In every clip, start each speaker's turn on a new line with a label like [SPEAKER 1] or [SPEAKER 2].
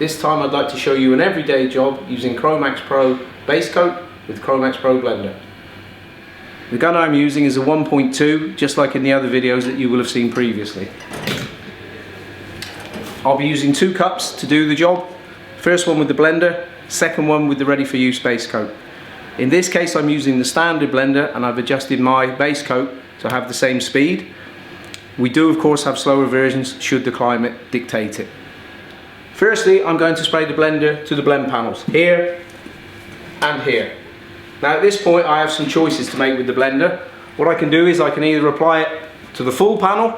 [SPEAKER 1] This time I'd like to show you an everyday job using Cromax Pro Basecoat with Cromax Pro Blender. The gun I'm using is a 1.2, just like in the other videos that you will have seen previously. I'll be using 2 cups to do the job. First one with the blender, second one with the ready for use base coat. In this case I'm using the standard blender and I've adjusted my base coat to have the same speed. We do of course have slower versions should the climate dictate it. Firstly, I'm going to spray the blender to the blend panels, here and here. Now at this point I have some choices to make with the blender. What I can do is I can either apply it to the full panel,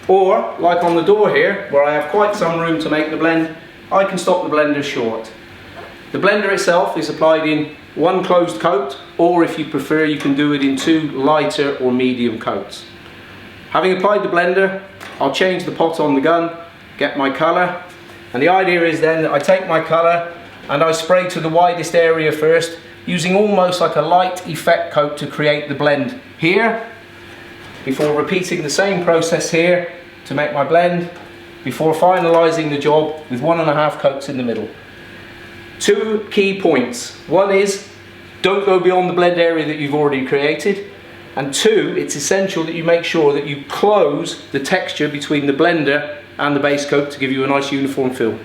[SPEAKER 1] or like on the door here, where I have quite some room to make the blend, I can stop the blender short. The blender itself is applied in 1 closed coat, or if you prefer you can do it in 2 lighter or medium coats. Having applied the blender, I'll change the pot on the gun, get my colour, and the idea is then that I take my colour and I spray to the widest area first, using almost like a light effect coat to create the blend here, before repeating the same process here to make my blend, before finalising the job with 1.5 coats in the middle. 2 key points. One is, don't go beyond the blend area that you've already created, and 2, it's essential that you make sure that you close the texture between the blender and the base coat to give you a nice uniform feel.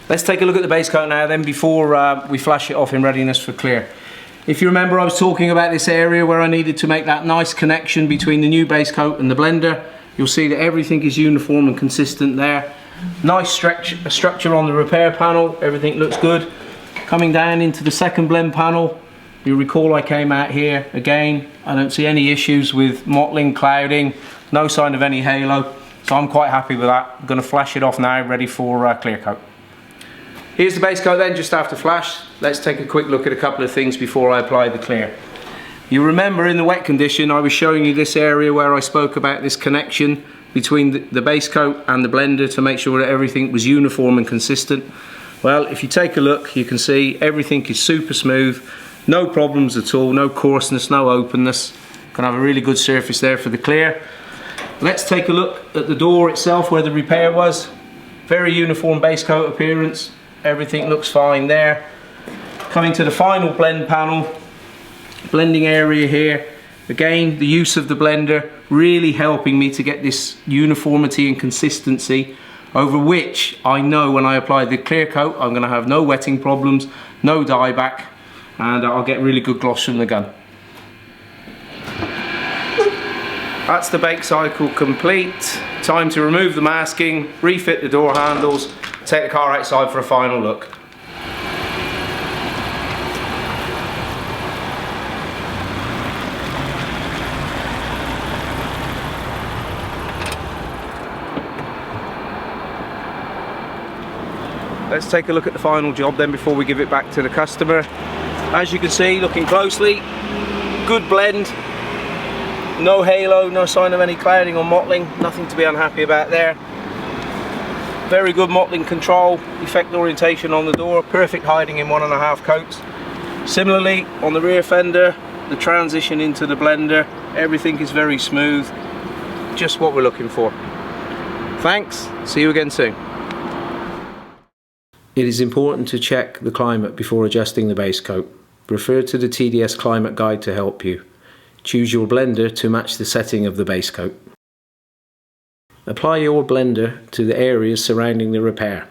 [SPEAKER 1] Let's take a look at the base coat now then, before we flash it off in readiness for clear. If you remember, I was talking about this area where I needed to make that nice connection between the new base coat and the blender. You'll see that everything is uniform and consistent there. Nice structure on the repair panel, everything looks good. Coming down into the second blend panel, you'll recall I came out here again. I don't see any issues with mottling, clouding, no sign of any halo, so I'm quite happy with that. I'm going to flash it off now, ready for clear coat. Here's the base coat then, just after flash. Let's take a quick look at a couple of things before I apply the clear. You remember in the wet condition I was showing you this area where I spoke about this connection between the base coat and the blender to make sure that everything was uniform and consistent. Well, if you take a look, you can see everything is super smooth, no problems at all, no coarseness, no openness. Can have a really good surface there for the clear. Let's take a look at the door itself where the repair was. Very uniform base coat appearance. Everything looks fine there. Coming to the final blend panel, blending area here. Again, the use of the blender really helping me to get this uniformity and consistency, over which I know when I apply the clear coat I'm going to have no wetting problems, no dieback, and I'll get really good gloss from the gun. That's the bake cycle complete. Time to remove the masking, refit the door handles, take the car outside for a final look. Let's take a look at the final job then before we give it back to the customer. As you can see, looking closely, good blend, no halo, no sign of any clouding or mottling, nothing to be unhappy about there. Very good mottling control, effect orientation on the door, perfect hiding in 1.5 coats. Similarly on the rear fender, the transition into the blender, everything is very smooth, just what we're looking for. Thanks, see you again soon. It is important to check the climate before adjusting the base coat. Refer to the TDS Climate Guide to help you. Choose your blender to match the setting of the base coat. Apply your blender to the areas surrounding the repair.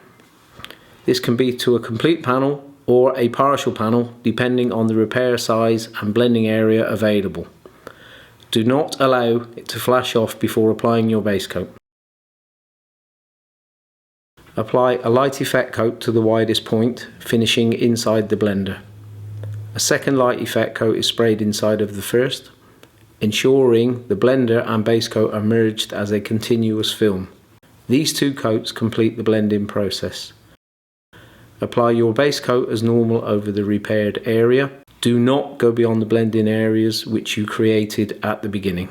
[SPEAKER 1] This can be to a complete panel or a partial panel depending on the repair size and blending area available. Do not allow it to flash off before applying your base coat. Apply a light effect coat to the widest point, finishing inside the blender. A second light effect coat is sprayed inside of the first, ensuring the blender and base coat are merged as a continuous film. These two coats complete the blending process. Apply your base coat as normal over the repaired area. Do not go beyond the blending areas which you created at the beginning.